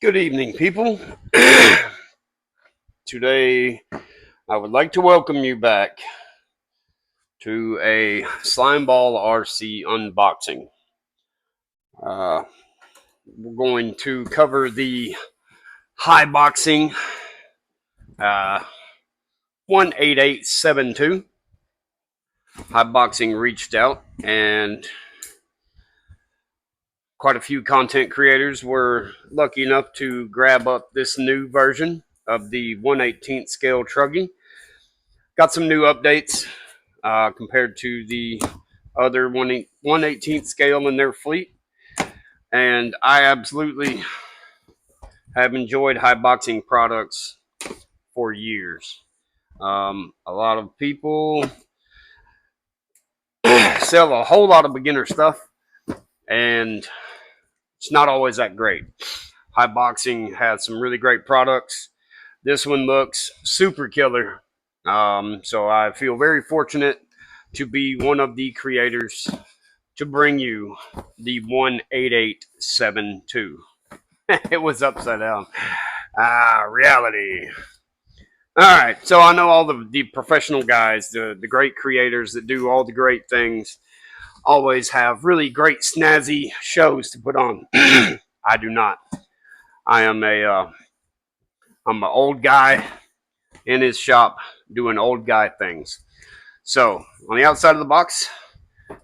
Good evening, people. Today, I would like to welcome you back to a Slimeball RC unboxing. We're going to cover the Haiboxing 18872. Haiboxing reached out, and quite a few content creators were lucky enough to grab up this new version of the 1/18th scale truggy. Got some new updates compared to the other 1/18th scale in their fleet. And I absolutely have enjoyed Haiboxing products for years. A lot of people sell a whole lot of beginner stuff, and it's not always that great. Haiboxing has some really great products. This one looks super killer. So I feel very fortunate to be one of the creators to bring you the 18872. It was upside down. Reality. All right, so I know all the professional guys, the great creators that do all the great things, always have really great snazzy shows to put on. I do not. I'm an old guy in his shop doing old guy things. So on the outside of the box,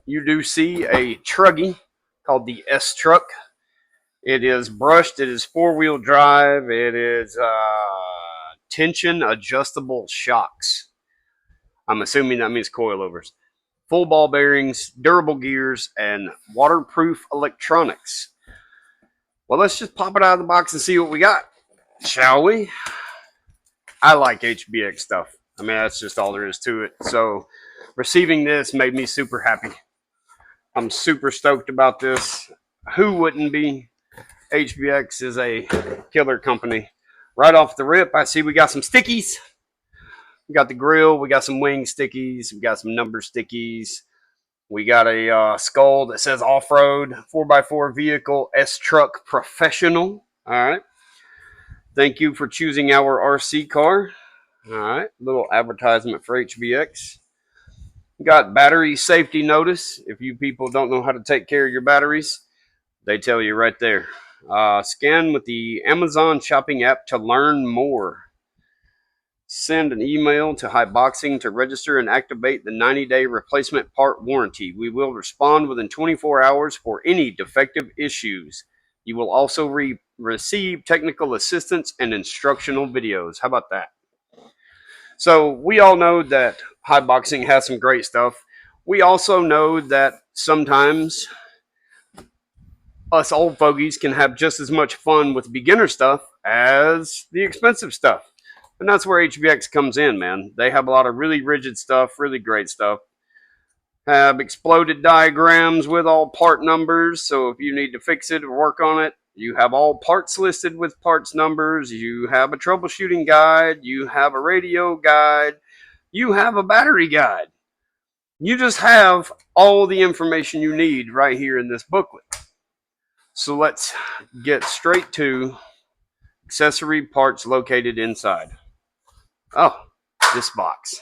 you do see a truggy called the S Truck. It is brushed. It is four-wheel drive. It is tension adjustable shocks. I'm assuming that means coilovers. Full ball bearings, durable gears, and waterproof electronics. Well, let's just pop it out of the box and see what we got, shall we? I like HBX stuff. I mean, that's just all there is to it. So receiving this made me super happy. I'm super stoked about this. Who wouldn't be? HBX is a killer company. Right off the rip, I see we got some stickies. We got the grill. We got some wing stickies. We got some number stickies. We got a skull that says off-road 4x4 vehicle S Truck Professional. All right. Thank you for choosing our RC car. All right. Little advertisement for HBX. Got battery safety notice. If you people don't know how to take care of your batteries, they tell you right there. Scan with the Amazon shopping app to learn more. Send an email to Haiboxing to register and activate the 90-day replacement part warranty. We will respond within 24 hours for any defective issues. You will also receive technical assistance and instructional videos. How about that? So we all know that Haiboxing has some great stuff. We also know that sometimes us old fogies can have just as much fun with beginner stuff as the expensive stuff. And that's where HBX comes in, man. They have a lot of really rigid stuff, really great stuff. Have exploded diagrams with all part numbers, so if you need to fix it or work on it, you have all parts listed with parts numbers. You have a troubleshooting guide. You have a radio guide. You have a battery guide. You just have all the information you need right here in this booklet. So let's get straight to accessory parts located inside. Oh, this box.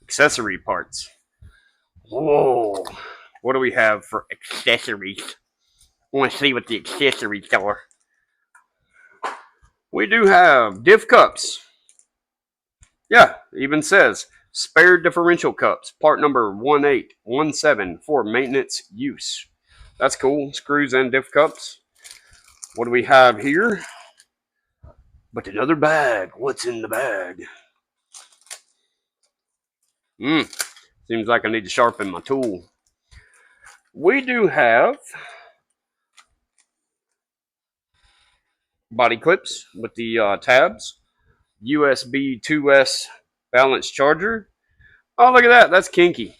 Accessory parts. Whoa. What do we have for accessories? I want to see what the accessories are. We do have diff cups. Yeah, it even says spare differential cups, part number 1817 for maintenance use. That's cool. Screws and diff cups. What do we have here? But another bag. What's in the bag? Seems like I need to sharpen my tool. We do have body clips with the tabs. USB 2S balance charger. Oh, look at that. That's kinky.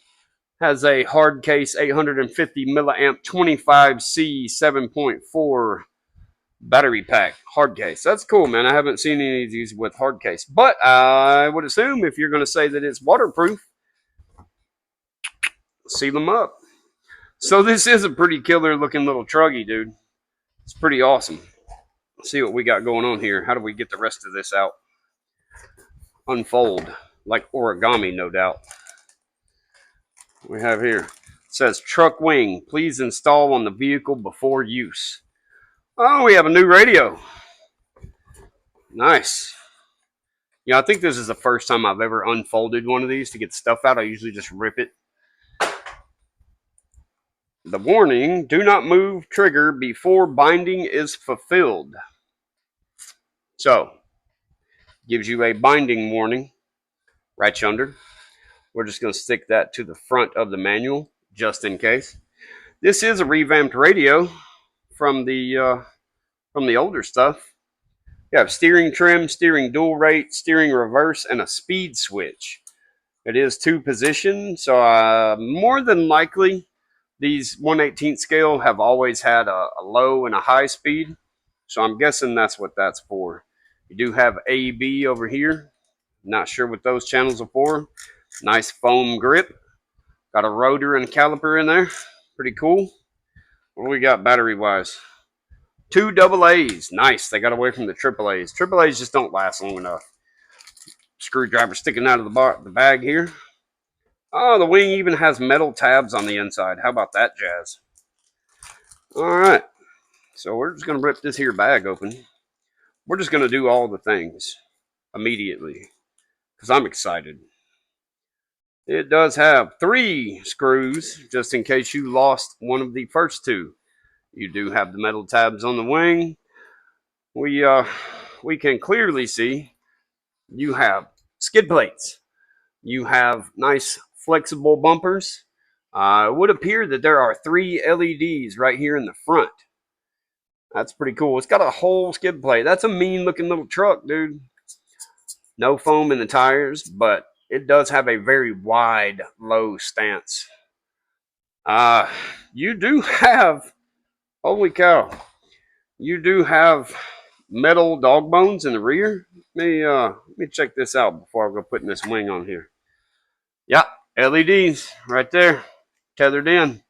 Has a hard case 850 milliamp 25C 7.4 battery pack hard case. That's cool, man. I haven't seen any of these with hard case, but I would assume if you're going to say that it's waterproof, seal them up. So this is a pretty killer looking little truggy, dude. It's pretty awesome. see what we got going on here. How do we get the rest of this out? Unfold like origami, no doubt. We have here. It says truck wing. Please install on the vehicle before use. Oh, we have a new radio. Nice. Yeah, I think this is the first time I've ever unfolded one of these to get stuff out. I usually just rip it. The warning, do not move trigger before binding is fulfilled. So, gives you a binding warning right yonder. We're just going to stick that to the front of the manual just in case. This is a revamped radio from the older stuff. You have steering trim, steering dual rate, steering reverse, and a speed switch. It is 2 position, so more than likely these 1/18 scale have always had a low and a high speed. So I'm guessing that's what that's for. You do have A, B over here. Not sure what those channels are for. Nice foam grip. Got a rotor and a caliper in there. Pretty cool. What do we got battery wise? 2 double A's. Nice. They got away from the triple A's. Triple A's just don't last long enough. Screwdriver sticking out of the bag here. Oh, the wing even has metal tabs on the inside. How about that jazz? All right. So we're just going to rip this here bag open. We're just going to do all the things immediately because I'm excited. It does have 3 screws just in case you lost one of the first 2. You do have the metal tabs on the wing. We can clearly see you have skid plates. You have nice flexible bumpers. It would appear that there are 3 LEDs right here in the front. That's pretty cool. It's got a whole skid plate. That's a mean looking little truck, dude. No foam in the tires, but it does have a very wide, low stance. You do have, holy cow, you do have metal dog bones in the rear. Let me check this out before I go putting this wing on here. Yeah, LEDs right there, tethered in.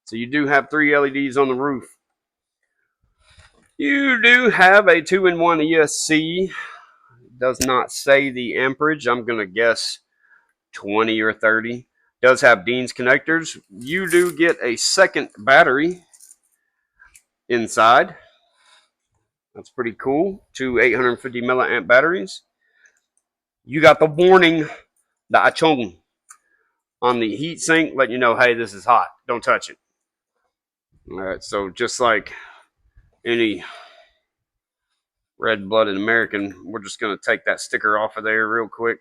So you do have 3 LEDs on the roof. You do have a 2-in-1 ESC. Does not say the amperage. I'm going to guess 20 or 30. Does have Dean's connectors. You do get a second battery inside. That's pretty cool. 2 850 milliamp batteries. You got the warning, the achong, on the heat sink, letting you know, hey, this is hot. Don't touch it. All right, so just like any red-blooded American, we're just going to take that sticker off of there real quick.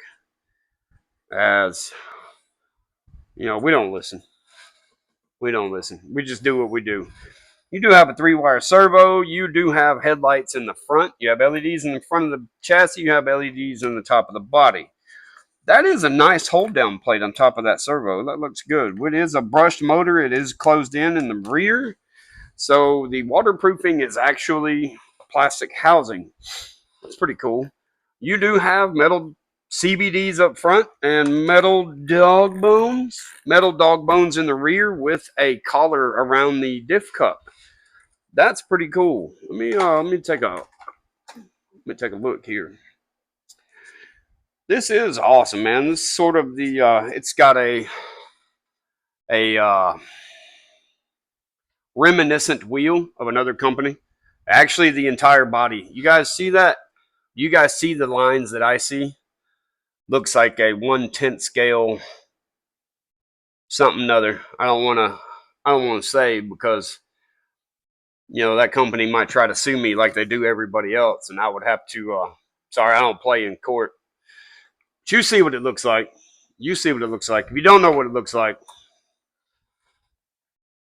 As you know, we don't listen. We don't listen. We just do what we do. You do have a 3-wire servo. You do have headlights in the front. You have LEDs in the front of the chassis. You have LEDs in the top of the body. That is a nice hold-down plate on top of that servo. That looks good. It is a brushed motor. It is closed in the rear. So the waterproofing is actually plastic housing. That's pretty cool. You do have metal CBDs up front and metal dog bones. Metal dog bones in the rear with a collar around the diff cup. That's pretty cool. Let me take a look here. This is awesome, man. This is sort of the it's got a reminiscent wheel of another company. Actually, the entire body. You guys see that? You guys see the lines that I see? Looks like a 1/10 scale something other. I don't want to say because that company might try to sue me like they do everybody else, and I would have to. Sorry, I don't play in court. But you see what it looks like. You see what it looks like. If you don't know what it looks like,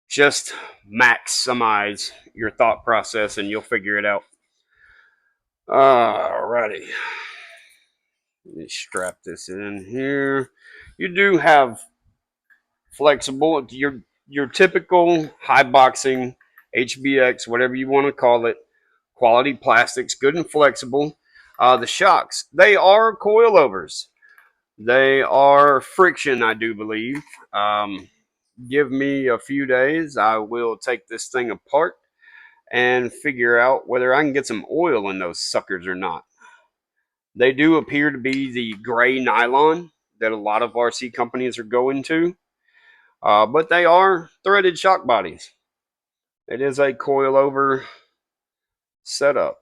just maximize your thought process, and you'll figure it out. Alrighty. Let me strap this in here. You do have flexible, your typical Haiboxing, HBX, whatever you want to call it, quality plastics, good and flexible. The shocks, they are coilovers. They are friction, I do believe. Give me a few days. I will take this thing apart and figure out whether I can get some oil in those suckers or not. They do appear to be the gray nylon that a lot of RC companies are going to, but they are threaded shock bodies. It is a coilover setup.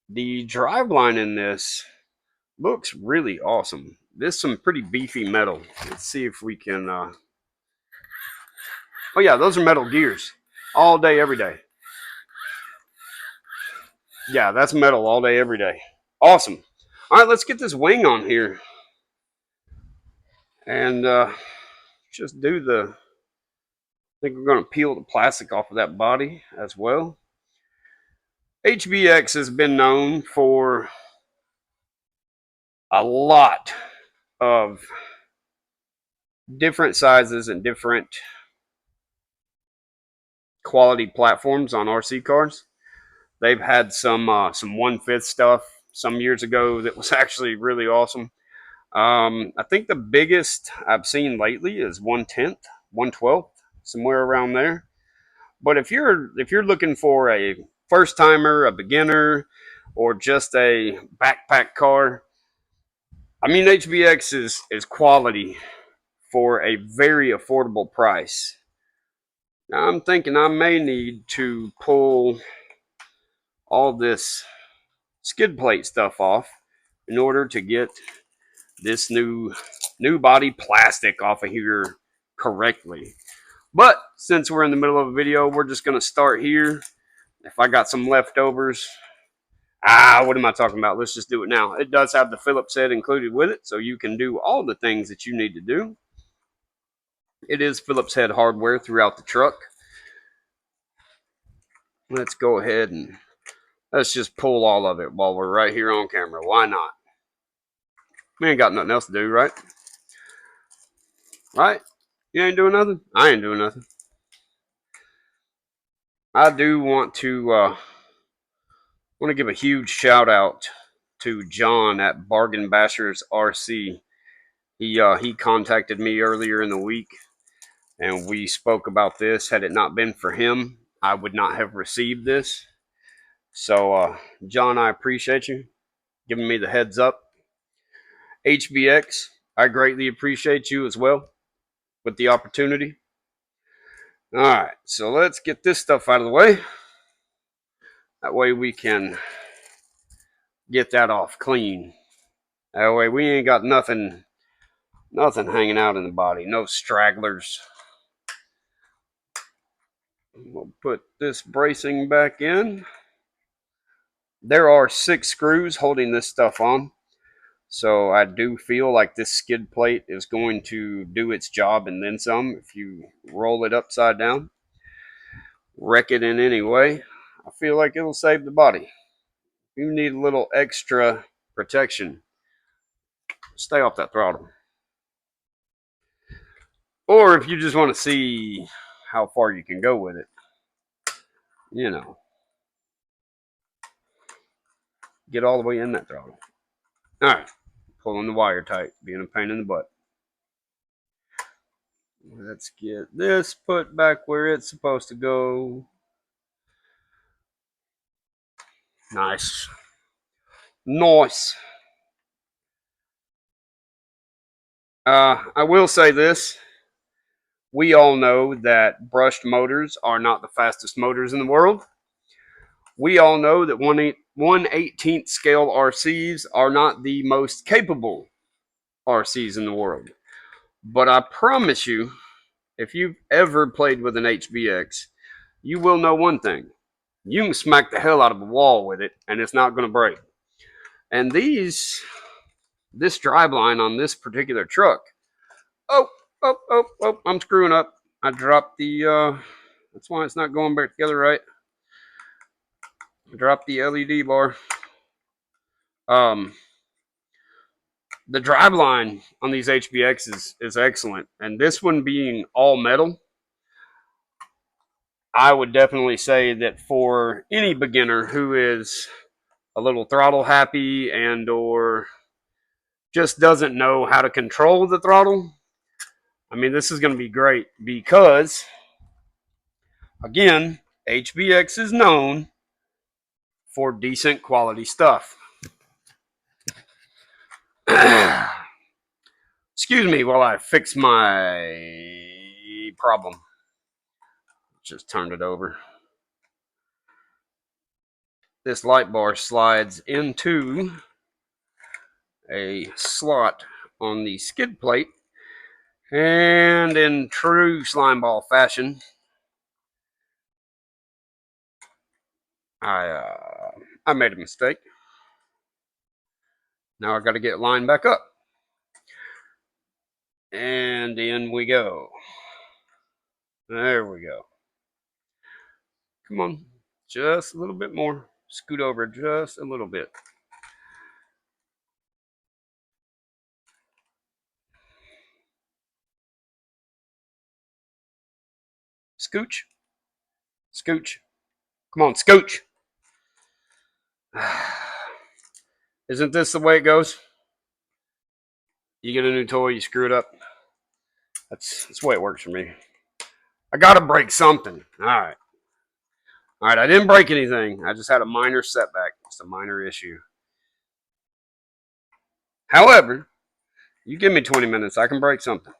The driveline in this looks really awesome. This is some pretty beefy metal. Let's see if we can. Oh yeah, those are metal gears, all day, every day. Yeah, that's metal all day, every day. Awesome. All right, let's get this wing on here and just do the. I think we're going to peel the plastic off of that body as well. HBX has been known for a lot of different sizes and different quality platforms on RC cars. They've had some 1/5 stuff some years ago that was actually really awesome. I think the biggest I've seen lately is 1/10, 1/12, somewhere around there. But if you're looking for a first timer, a beginner, or just a backpack car, I mean HBX is quality for a very affordable price. Now I'm thinking I may need to pull all this skid plate stuff off in order to get this new body plastic off of here correctly. But since we're in the middle of a video, we're just going to start here. If I got some leftovers, what am I talking about? Let's just do it now. It does have the Phillips head included with it, so you can do all the things that you need to do. It is Phillips head hardware throughout the truck. Let's go ahead and let's just pull all of it while we're right here on camera. Why not? We ain't got nothing else to do, right? Right? You ain't doing nothing? I ain't doing nothing. I do want to give a huge shout out to John at Bargain Bashers RC. He contacted me earlier in the week, and we spoke about this. Had it not been for him, I would not have received this. So, John, I appreciate you giving me the heads up. HBX, I greatly appreciate you as well with the opportunity. All right, so let's get this stuff out of the way. That way we can get that off clean. That way we ain't got nothing hanging out in the body. No stragglers. We'll put this bracing back in. There are 6 screws holding this stuff on. So I do feel like this skid plate is going to do its job and then some. If you roll it upside down, wreck it in any way, I feel like it'll save the body. You need a little extra protection. Stay off that throttle. Or if you just want to see how far you can go with it, you know, get all the way in that throttle. All right, pulling the wire tight, being a pain in the butt. Let's get this put back where it's supposed to go. Nice. Nice. I will say this. We all know that brushed motors are not the fastest motors in the world. We all know that 1/18th scale RCs are not the most capable RCs in the world. But I promise you, if you've ever played with an HBX, you will know one thing. You can smack the hell out of a wall with it, and it's not going to break. And this driveline on this particular truck, oh, I'm screwing up. I dropped the, that's why it's not going back together right. I dropped the LED bar. The driveline on these HBX is excellent. And this one being all metal, I would definitely say that for any beginner who is a little throttle happy and or just doesn't know how to control the throttle, I mean, this is going to be great because, again, HBX is known for decent quality stuff. Excuse me while I fix my problem. Just turned it over. This light bar slides into a slot on the skid plate, and in true slime ball fashion, I made a mistake. Now I got to get lined back up, and in we go. There we go. Come on, just a little bit more. Scoot over just a little bit. Scooch. Scooch. Come on, scooch. Isn't this the way it goes? You get a new toy, you screw it up. That's the way it works for me. I gotta break something. All right. I didn't break anything. I just had a minor setback. It's a minor issue. However, you give me 20 minutes, I can break something.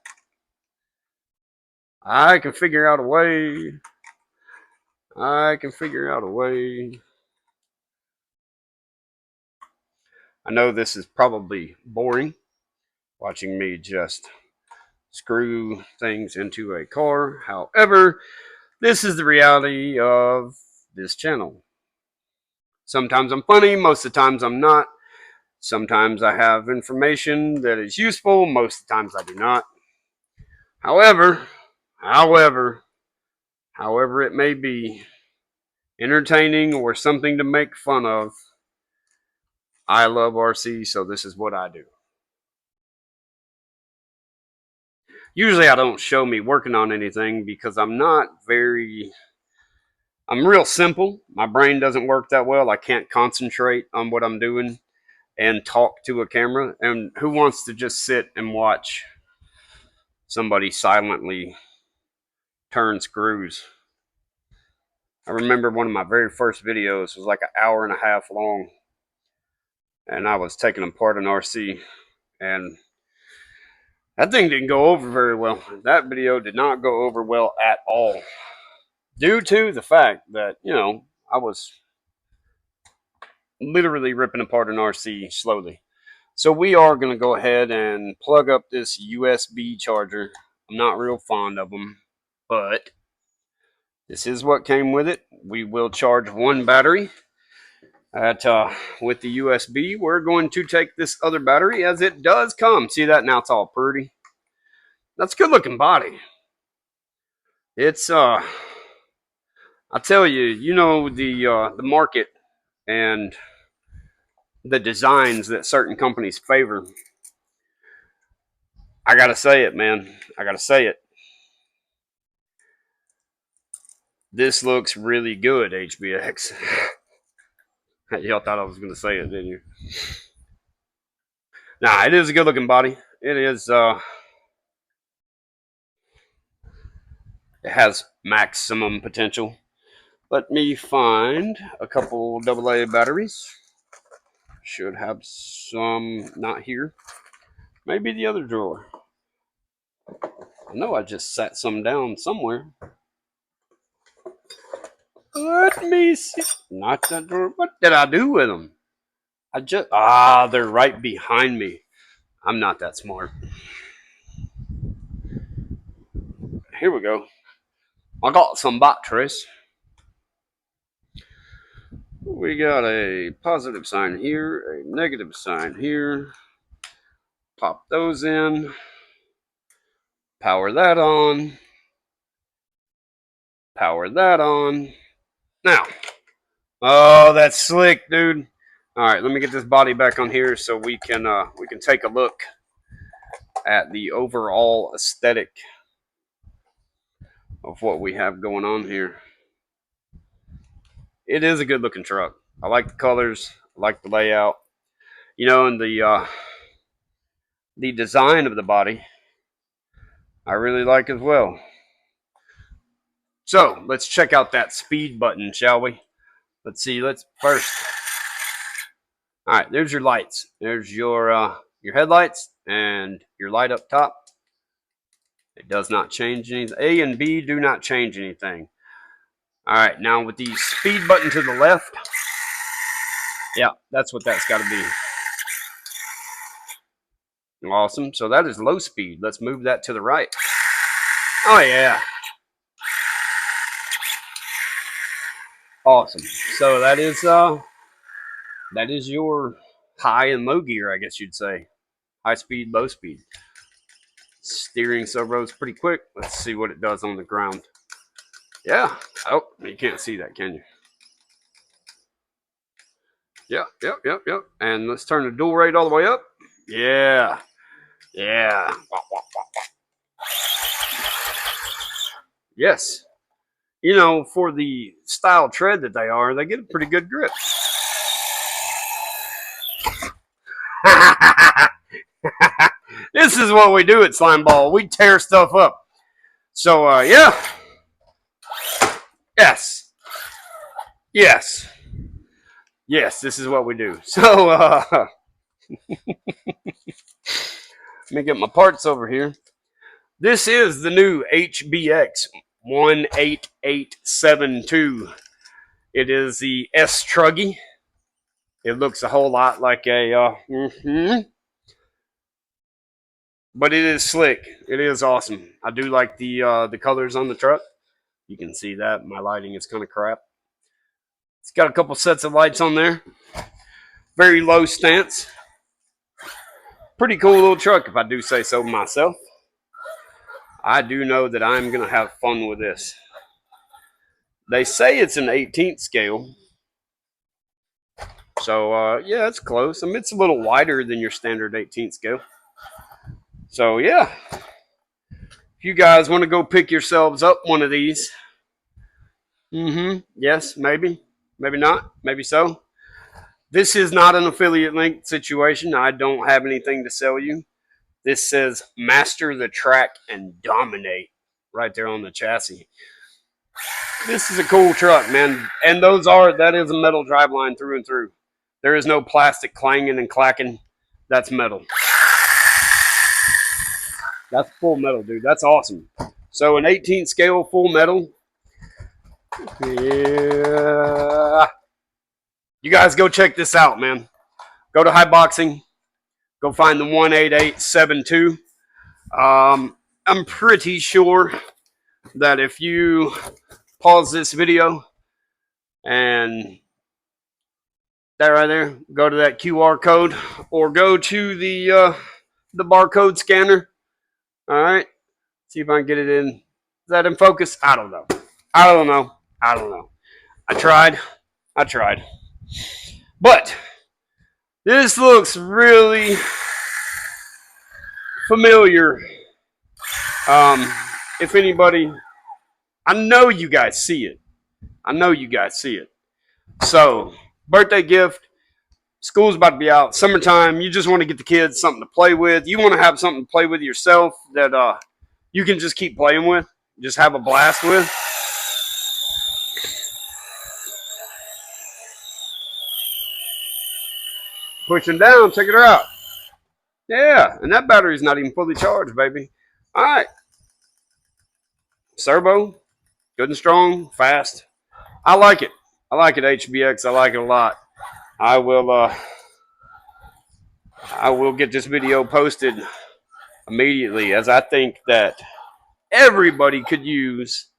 I can figure out a way. I can figure out a way. I know this is probably boring, watching me just screw things into a car. However, this is the reality of this channel. Sometimes I'm funny, most of the times I'm not. Sometimes I have information that is useful, most of the times I do not. However, however it may be, entertaining or something to make fun of, I love RC, so this is what I do. Usually I don't show me working on anything because I'm real simple. My brain doesn't work that well. I can't concentrate on what I'm doing and talk to a camera. And who wants to just sit and watch somebody silently turn screws? I remember one of my very first videos was like an hour and a half long, and I was taking apart an RC, and that thing didn't go over very well. That video did not go over well at all, due to the fact that, I was literally ripping apart an RC slowly. So we are going to go ahead and plug up this USB charger. I'm not real fond of them, but this is what came with it. We will charge one battery with the USB. We're going to take this other battery as it does come. See that? Now it's all pretty. That's a good looking body. It's I tell you, the market and the designs that certain companies favor. I gotta say it, man. I gotta say it. This looks really good, HBX. Y'all thought I was gonna say it, didn't you? Nah, it is a good looking body. It is. It has maximum potential. Let me find a couple AA batteries. Should have some, not here. Maybe the other drawer. I know I just sat some down somewhere. Let me see. Not that drawer. What did I do with them? They're right behind me. I'm not that smart. Here we go. I got some batteries. We got a positive sign here, a negative sign here. Pop those in. Power that on. Power that on. Now. Oh, that's slick, dude. All right, let me get this body back on here so we can take a look at the overall aesthetic of what we have going on here. It is a good looking truck. I like the colors. I like the layout. And the design of the body, I really like as well. So let's check out that speed button, shall we? Let's see. Let's first. All right, there's your lights. There's your headlights and your light up top. It does not change anything. A and B do not change anything. All right, now with the speed button to the left, yeah, that's what that's got to be. Awesome. So that is low speed. Let's move that to the right. Oh yeah. Awesome. So that is your high and low gear, I guess you'd say. High speed, low speed. Steering servo's pretty quick. Let's see what it does on the ground. Yeah. Oh, you can't see that, can you? Yep. And let's turn the dual rate all the way up. Yeah. Yeah. Yes. You know, for the style tread that they are, they get a pretty good grip. This is what we do at Slime Ball. We tear stuff up. So, yeah. Yes. Yes. Yes, this is what we do. So, let me get my parts over here. This is the new HBX 18872. It is the S Truggy. It looks a whole lot like a, but it is slick. It is awesome. I do like the colors on the truck. You can see that. My lighting is kind of crap. It's got a couple sets of lights on there. Very low stance. Pretty cool little truck, if I do say so myself. I do know that I'm going to have fun with this. They say it's an 18th scale. So, yeah, it's close. I mean, it's a little wider than your standard 18th scale. So, yeah. If you guys want to go pick yourselves up one of these. Yes, maybe. Maybe not. Maybe so. This is not an affiliate link situation. I don't have anything to sell you. This says master the track and dominate right there on the chassis. This is a cool truck, man. And that is a metal driveline through and through. There is no plastic clanging and clacking. That's metal. That's full metal, dude. That's awesome. So an 18th scale full metal. Yeah. You guys go check this out, man. Go to Haiboxing. Go find the 18872. I'm pretty sure that if you pause this video and that right there, go to that QR code or go to the barcode scanner. All right. See if I can get it in. Is that in focus? I don't know. I tried. But this looks really familiar. If anybody, I know you guys see it. So, birthday gift. School's about to be out. Summertime. You just want to get the kids something to play with. You want to have something to play with yourself that you can just keep playing with. Just have a blast with. Pushing down. Check it out. Yeah, and that battery's not even fully charged, baby. All right. Servo. Good and strong. Fast. I like it. HBX. I like it a lot. I will get this video posted immediately, as I think that everybody could use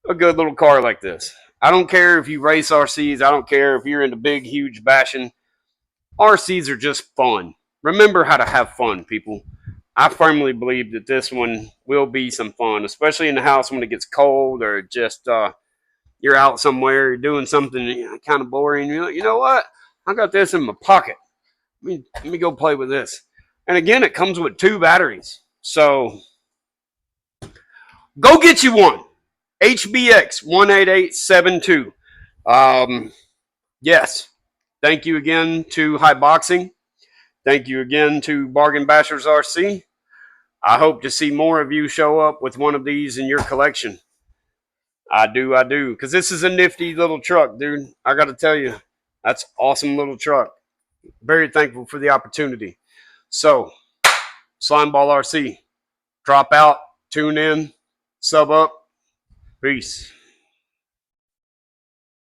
a good little car like this. I don't care if you race RCs. I don't care if you're into big, huge bashing. RCs are just fun. Remember how to have fun, people. I firmly believe that this one will be some fun, especially in the house when it gets cold or just you're out somewhere, you're doing something kind of boring. You're like, you know what? I got this in my pocket. Let me go play with this. And again, it comes with 2 batteries. So go get you one. HBX 18872. Yes. Thank you again to Haiboxing. Thank you again to Bargain Bashers RC. I hope to see more of you show up with one of these in your collection. I do. Because this is a nifty little truck, dude. I got to tell you, that's awesome little truck. Very thankful for the opportunity. So, Slimeball RC, drop out, tune in, sub up. Peace.